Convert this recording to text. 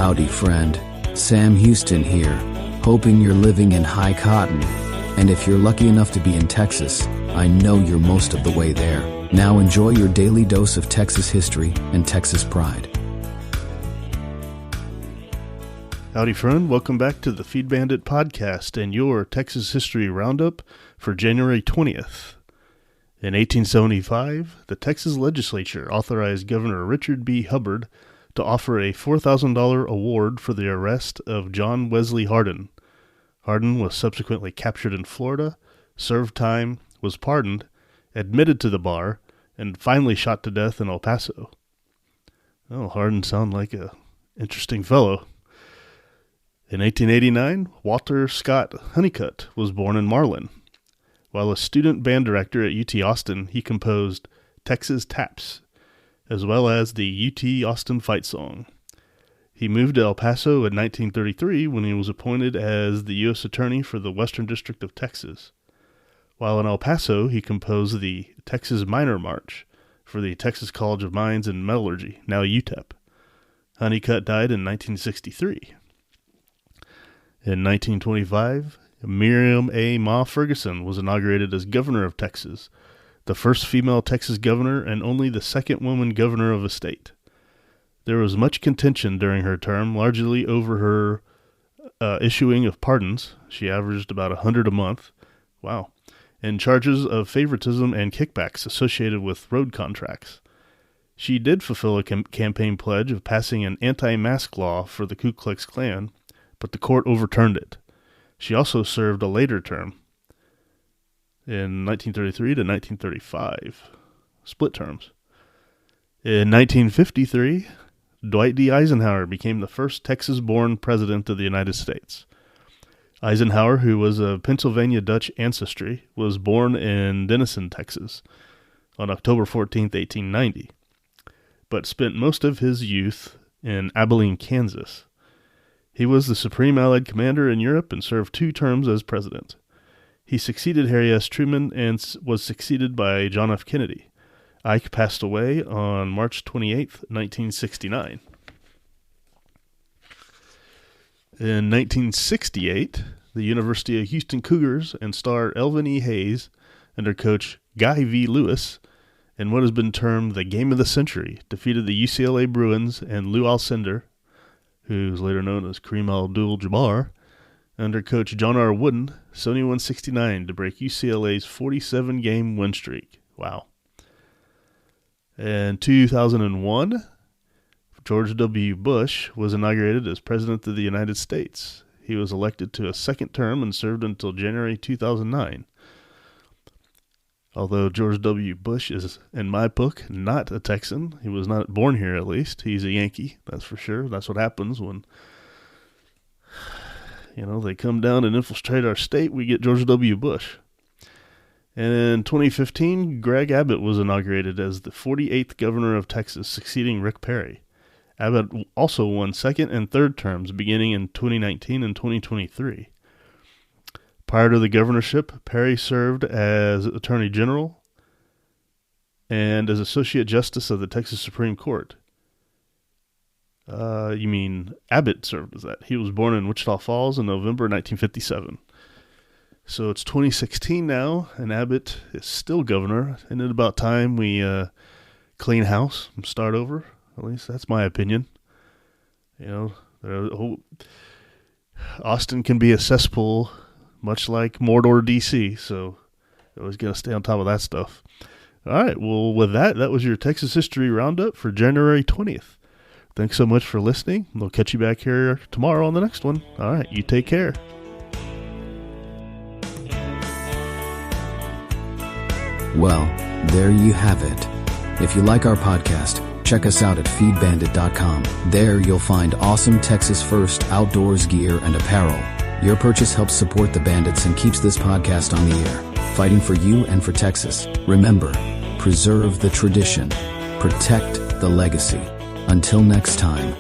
Howdy, friend. Sam Houston here, hoping you're living in high cotton. And if you're lucky enough to be in Texas, I know you're most of the way there. Now enjoy your daily dose of Texas history and Texas pride. Howdy, friend. Welcome back to the Feed Bandit podcast and your Texas History Roundup for January 20th. In 1875, the Texas legislature authorized Governor Richard B. Hubbard to offer a $4,000 award for the arrest of John Wesley Hardin. Hardin was subsequently captured in Florida, served time, was pardoned, admitted to the bar, and finally shot to death in El Paso. Oh, Hardin sounded like a interesting fellow. In 1889, Walter Scott Honeycutt was born in Marlin. While a student band director at UT Austin, he composed Texas Taps, as well as the UT Austin Fight Song. He moved to El Paso in 1933 when he was appointed as the U.S. Attorney for the Western District of Texas. While in El Paso, he composed the Texas Miner March for the Texas College of Mines and Metallurgy, now UTEP. Honeycutt died in 1963. In 1925, Miriam A. Ma Ferguson was inaugurated as governor of Texas, the first female Texas governor and only the second woman governor of a state. There was much contention during her term, largely over her issuing of pardons. She averaged about 100 a month. Wow. And charges of favoritism and kickbacks associated with road contracts. She did fulfill a campaign pledge of passing an anti-mask law for the Ku Klux Klan, but the court overturned it. She also served a later term in 1933 to 1935, split terms. In 1953, Dwight D. Eisenhower became the first Texas-born president of the United States. Eisenhower, who was of Pennsylvania Dutch ancestry, was born in Denison, Texas, on October 14, 1890, but spent most of his youth in Abilene, Kansas. He was the Supreme Allied Commander in Europe and served 2 terms as president. He succeeded Harry S. Truman and was succeeded by John F. Kennedy. Ike passed away on March 28, 1969. In 1968, the University of Houston Cougars and star Elvin E. Hayes, under coach Guy V. Lewis, in what has been termed the game of the century, defeated the UCLA Bruins and Lou Alcindor, who's later known as Kareem Abdul-Jabbar, under coach John R. Wooden, 71-69 to break UCLA's 47-game win streak. Wow. In 2001, George W. Bush was inaugurated as President of the United States. He was elected to a second term and served until January 2009. Although George W. Bush is, in my book, not a Texan. He was not born here, at least. He's a Yankee, that's for sure. That's what happens when, they come down and infiltrate our state. We get George W. Bush. And in 2015, Greg Abbott was inaugurated as the 48th governor of Texas, succeeding Rick Perry. Abbott also won second and third terms beginning in 2019 and 2023. Prior to the governorship, Perry served as Attorney General and as Associate Justice of the Texas Supreme Court. You mean Abbott served as that. He was born in Wichita Falls in November 1957. So it's 2016 now, and Abbott is still governor. Isn't it about time we clean house and start over? At least that's my opinion. Austin can be a cesspool, much like Mordor, D.C., so you always got to stay on top of that stuff. All right, well, with that was your Texas History Roundup for January 20th. Thanks so much for listening. We'll catch you back here tomorrow on the next one. All right, you take care. Well, there you have it. If you like our podcast, check us out at feedbandit.com. There you'll find awesome Texas First outdoors gear and apparel. Your purchase helps support the Bandits and keeps this podcast on the air, fighting for you and for Texas. Remember, preserve the tradition, protect the legacy. Until next time.